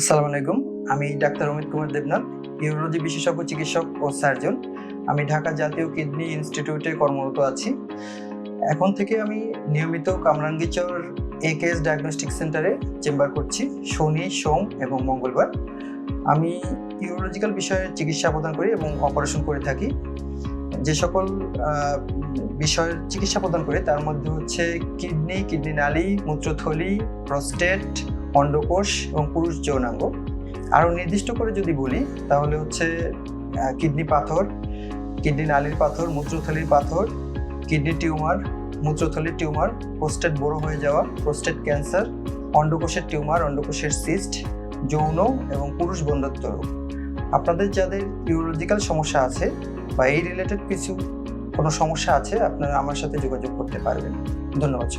আসসালামু আলাইকুম। আমি ডাক্তার অমিত কুমার দেবনাথ, ইউরোলজি বিশেষজ্ঞ চিকিৎসক ও সার্জন। আমি ঢাকা জাতীয় কিডনি ইনস্টিটিউটে কর্মরত আছি। এখন থেকে আমি নিয়মিত কামরাঙ্গীরচর একেএস ডায়াগনস্টিক সেন্টারে চেম্বার করছি শনি, সোম এবং মঙ্গলবার। আমি ইউরোলজিক্যাল বিষয়ে চিকিৎসা প্রদান করি এবং অপারেশন করে থাকি। যে সকল বিষয়ের চিকিৎসা প্রদান করি তার মধ্যে হচ্ছে কিডনি নালী, মূত্রথলি, প্রস্টেট, অন্ডকোষ এবং পুরুষ যৌনাঙ্গ। আরও নির্দিষ্ট করে যদি বলি তাহলে হচ্ছে কিডনি পাথর, কিডনি নালীর পাথর, মূত্রথলির পাথর, কিডনি টিউমার, মূত্রথলির টিউমার, প্রস্টেট বড় হয়ে যাওয়া, প্রস্টেট ক্যান্সার, অন্ডকোষের টিউমার, অন্ডকোষের সিস্ট, যৌন এবং পুরুষ বন্ধ্যত্ব রোগ। আপনাদের যাদের ইউরোলজিক্যাল সমস্যা আছে বা এই রিলেটেড কোনো সমস্যা আছে, আপনারা আমার সাথে যোগাযোগ করতে পারবেন। ধন্যবাদ।